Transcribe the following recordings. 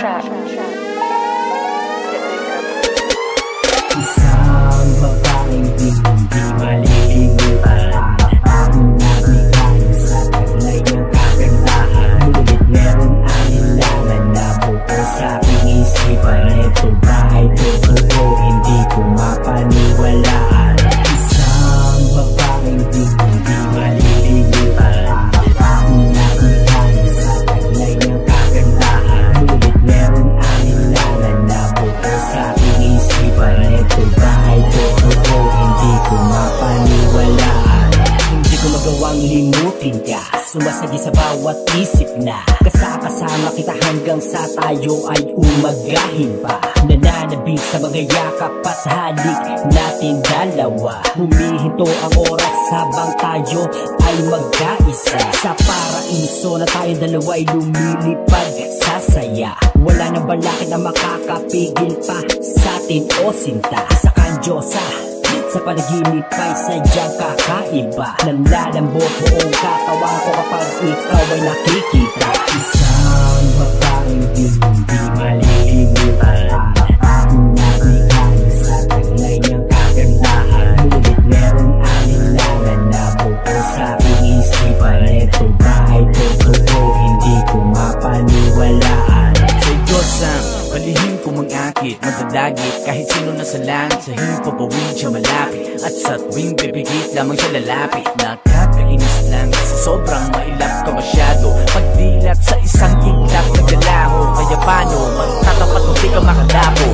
Isang babaeng di hindi malilimutan, ang nabihan sa taglay niyang kagandahan. Ngunit meron alinlangan na buo sa aking isipan. Ito ba ay totoo? Hindi ko mapaniwalaan. Isang babaeng di hindi malilimutan, ang nabihan sa taglay niyang kagandahan. Ngunit meron alinlangan na buo sa aking isipan. Ito ba ay totoo? Hindi ko mapaniwalaan. Hindi ko magawang limutin ka, sumasagi sa bawat isip na kasama kita hanggang sa tayo ay umagahin pa. Nananabig sa mga yakap at halik natin dalawa. Humihinto ang oras habang tayo ay magkaisa. Sa paraiso na tayong dalawa ay lumilipad sa saya. Wala nang balakid na makakapigil pa sa atin o sinta. Sa kandiyosa, sa panaginip ay sadyang kakaiba. Nanlalambot buong katawan ko kapag ikaw ay nakikita. Isang babaeng di hindi malilimutan, ang nabihan sa taglay niyang kagandahan. Ngunit meron alinlangan na buo sa aking isipan. Ito ba ay totoo? Hindi ko mapaniwalaan. Sa Diyosang palihim ko mangakit, madadagit kahit sino na sa langit. Sa himpapawid siya malapit, at sa tuwing bibigit lamang siya lalapit. Nakakainis lang kasi sobrang mailap ka masyado. Pagdilat sa isang iglap naglalaho, kaya paano magtatapat kung di ka makadapo?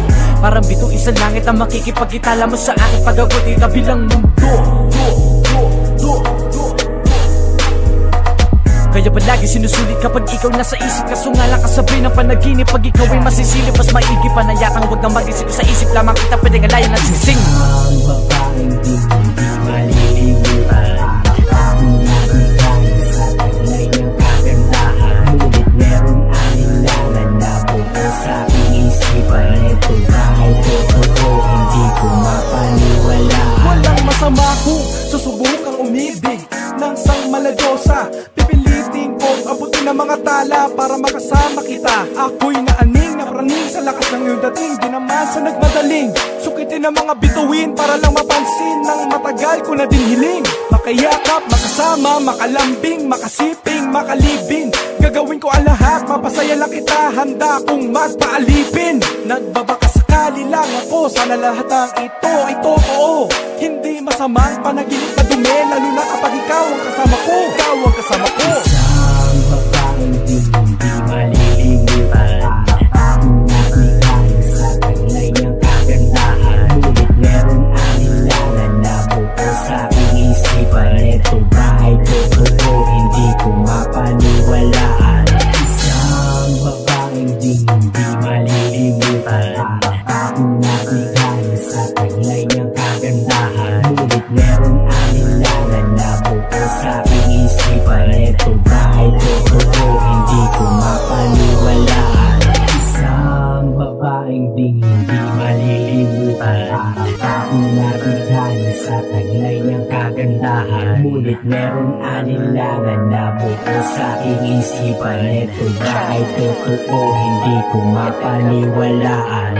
Parang bito isang langit ang makikipagkitala mo sa akin. Pag-abuti kabilang mundo. Kaya palagi sinusulit kapag ikaw nasa isip. Kaso nga lang kasabay ng panaginip. Pag ikaw ay masisilip, mas maigi pa na yatang huwag kang mag-isip. Sa isip lamang kita pwede ngalayan ng sising. Ang babaeng di hindi malilimutan, ang nabihan sa taglay niyang kagandahan. Ngunit meron alinlangan na buo sa aking isipan. Ito ba ay totoo? Hindi ko mapaniwalaan. Walang masama kung susubukang umibig ng sang maladosa. Pipilitin kong abutin ng mga tala para makasama kita. Ako'y naaning na praning sa lakas ng iyong dating. Di naman sa nagmadaling sukitin ng mga bituin para lang mapansin ng matagal ko na din hiling. Makayakap, makasama, makalambing, makasiping, makalibin. Gagawin ko ang lahat, mapasaya lang kita. Handa kong magpaalipin. Nagbabaka sakali lang ako, sana lahat ng ito ay totoo. Hindi masamang panaginip na dumi, lalo na kapag ikaw ang kasama ko. Ikaw ang kasama ko. Isang babaeng di hindi malilimutan, ang nabihan sa taglay niyang kagandahan. Ngunit meron alinlangan na buo sa aking isipan. Ito ba ay totoo? Hindi ko mapaniwalaan. Isang babaeng di hindi malilimutan, ang nabihan sa taglay niyang kagandahan. Ngunit meron alinlangan na buo sa aking isipan. Ito ba ay totoo? Hindi ko mapaniwalaan. Isang babaeng di hindi malilimutan, ang nabihan sa taglay niyang kagandahan. Ngunit meron alinlangan na buo sa aking isipan. Ito ba ay totoo? Hindi ko mapaniwalaan.